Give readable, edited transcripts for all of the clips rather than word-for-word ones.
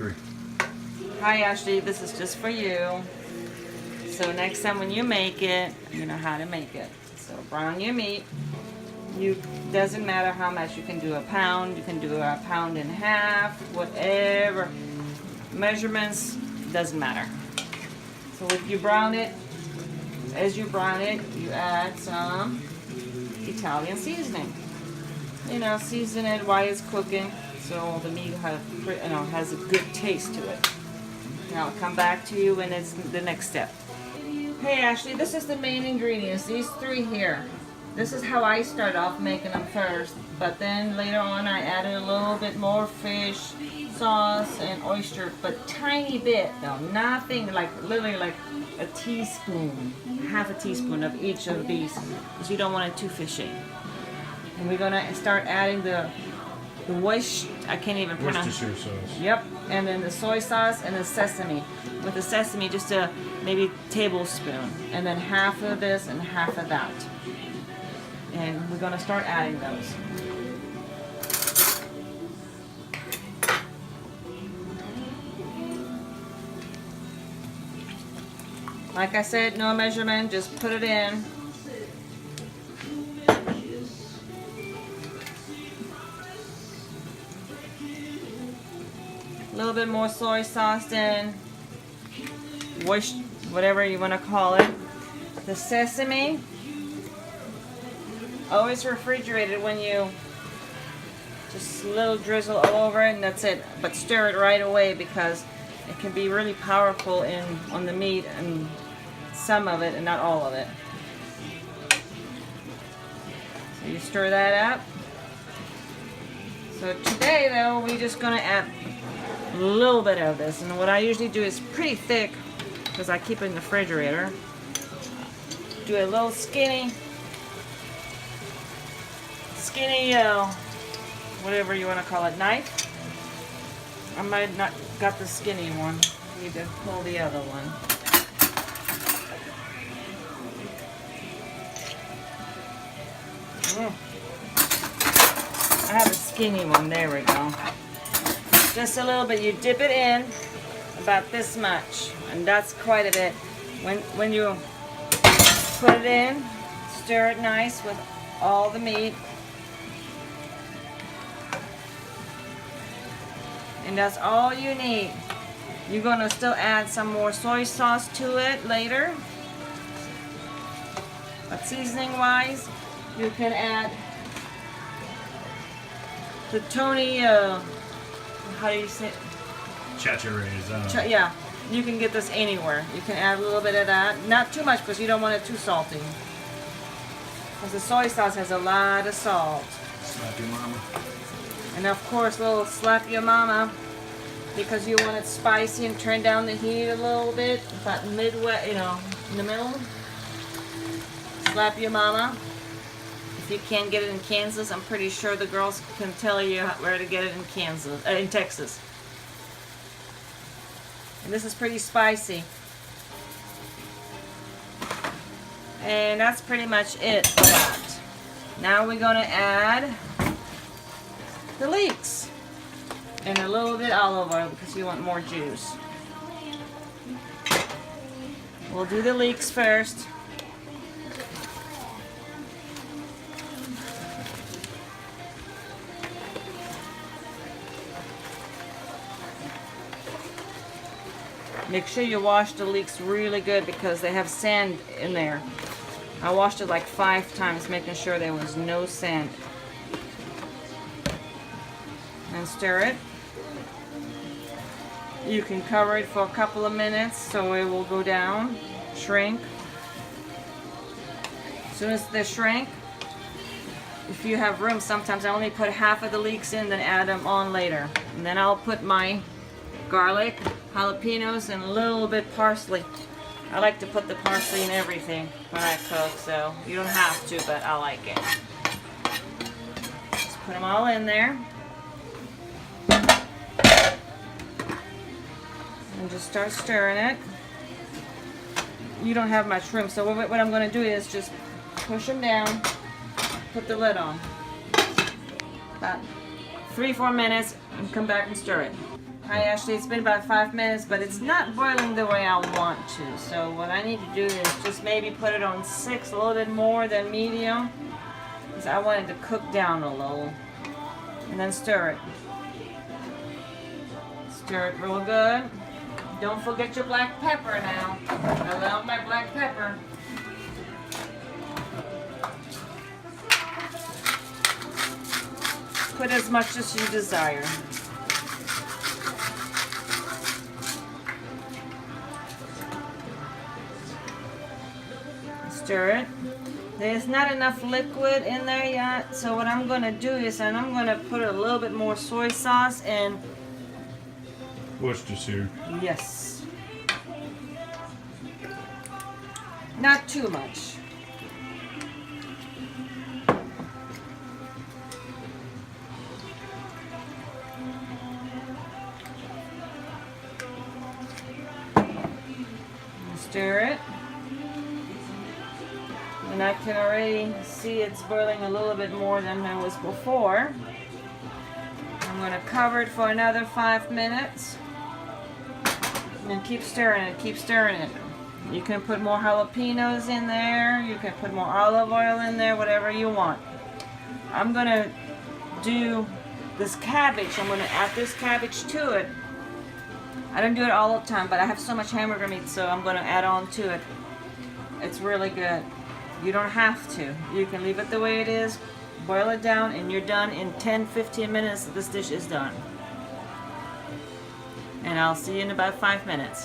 3. Hi Ashley, this is just for you. So next time when you make it, you know how to make it. So brown your meat. Doesn't matter how much. You can do a pound, you can do a pound and a half, whatever. Measurements, doesn't matter. So if you brown it, as you brown it, you add some Italian seasoning. Season it while it's cooking so the meat has a good taste to it. And I'll come back to you when it's the next step. Hey Ashley, this is the main ingredients, these 3 here. This is how I start off making them first, but then later on I added a little bit more fish, sauce, and oyster, but tiny bit though, nothing, like literally like a teaspoon, half a teaspoon of each of these, because you don't want it too fishy. And we're gonna start adding the I can't even pronounce. Worcestershire sauce. Yep, and then the soy sauce and the sesame. With the sesame, just a maybe tablespoon, and then half of this and half of that. And we're gonna start adding those. Like I said, no measurement, just put it in. A little bit more soy sauce in, whatever you want to call it. The sesame, always refrigerated when you just a little drizzle all over it, and that's it. But stir it right away because it can be really powerful on the meat, and some of it and not all of it. So you stir that up. So today though, we're just gonna add a little bit of this, and what I usually do is pretty thick because I keep it in the refrigerator. Do a little skinny, whatever you want to call it, knife. I might not got the skinny one. Need to pull the other one. I have a skinny one. There we go. Just a little bit. You dip it in about this much, and that's quite a bit. When you put it in, stir it nice with all the meat, and that's all you need. You're gonna still add some more soy sauce to it later, but seasoning wise, you can add the Tony, how do you say it? Chachare's. Yeah, you can get this anywhere. You can add a little bit of that. Not too much because you don't want it too salty. Because the soy sauce has a lot of salt. Slap your mama. And of course, a little slap your mama. Because you want it spicy, and turn down the heat a little bit. About midway, in the middle. Slap your mama. If you can't get it in Kansas, I'm pretty sure the girls can tell you where to get it in Kansas, in Texas. And this is pretty spicy. And that's pretty much it for that. Now we're going to add the leeks. And a little bit olive oil because you want more juice. We'll do the leeks first. Make sure you wash the leeks really good because they have sand in there. I washed it like 5 times, making sure there was no sand. And stir it. You can cover it for a couple of minutes so it will go down, shrink. As soon as they shrink, if you have room, sometimes I only put half of the leeks in, then add them on later. And then I'll put my garlic, jalapenos, and a little bit parsley. I like to put the parsley in everything when I cook, so you don't have to, but I like it. Just put them all in there. And just start stirring it. You don't have much room, so what I'm going to do is just push them down, put the lid on. About 3-4 minutes, and come back and stir it. Hi Ashley, it's been about 5 minutes, but it's not boiling the way I want to. So what I need to do is just maybe put it on 6, a little bit more than medium, because I want it to cook down a little. And then stir it. Stir it real good. Don't forget your black pepper now. I love my black pepper. Put as much as you desire. Stir it. There's not enough liquid in there yet, so what I'm going to do is I'm going to put a little bit more soy sauce and Worcestershire. yes. Not too much. Stir it. And I can already see it's boiling a little bit more than it was before. I'm going to cover it for another 5 minutes. And keep stirring it, keep stirring it. You can put more jalapenos in there. You can put more olive oil in there, whatever you want. I'm going to do this cabbage. I'm going to add this cabbage to it. I don't do it all the time, but I have so much hamburger meat, so I'm going to add on to it. It's really good. You don't have to. You can leave it the way it is, boil it down, and you're done in 10-15 minutes. This dish is done. And I'll see you in about 5 minutes.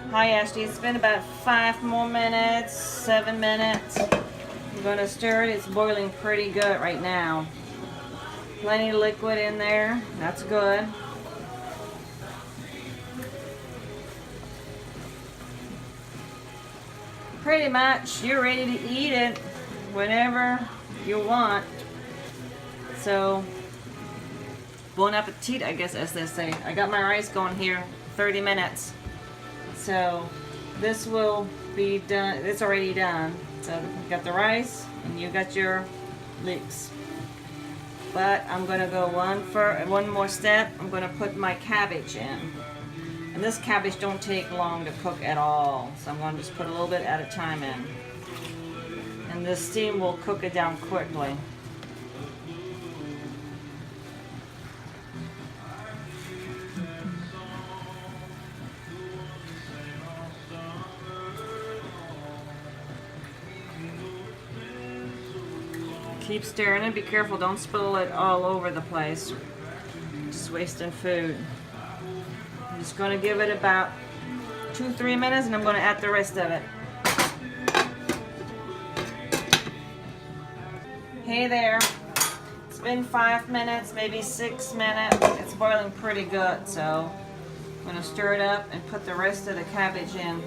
Hi Ashley, it's been about 5 more minutes, 7 minutes. I'm going to stir it. It's boiling pretty good right now. Plenty of liquid in there. That's good. Pretty much you're ready to eat it whenever you want. So bon appetit, I guess, as they say. I got my rice going here 30 minutes, so this will be done. It's already done. So you got the rice and you got your leeks, but I'm gonna go one more step. I'm gonna put my cabbage in. And this cabbage don't take long to cook at all. So I'm going to just put a little bit at a time in. And this steam will cook it down quickly. Keep stirring it. Be careful, don't spill it all over the place. Just wasting food. I'm just going to give it about 2-3 minutes and I'm going to add the rest of it. Hey there. It's been 5 minutes, maybe 6 minutes. It's boiling pretty good, so I'm going to stir it up and put the rest of the cabbage in.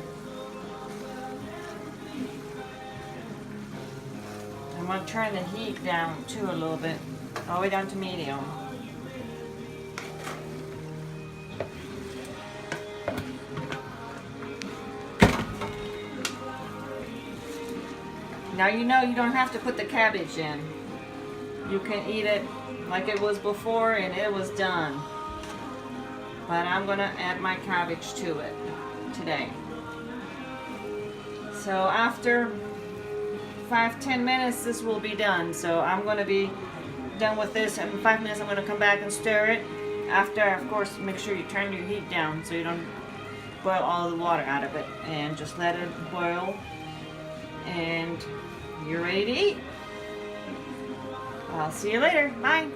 I'm going to turn the heat down too a little bit, all the way down to medium. Now you know you don't have to put the cabbage in. You can eat it like it was before and it was done. But I'm going to add my cabbage to it today. So after 5-10 minutes this will be done. So I'm going to be done with this. In 5 minutes I'm going to come back and stir it. After, of course, make sure you turn your heat down so you don't boil all the water out of it. And just let it boil. And you're ready to eat. I'll see you later. Bye.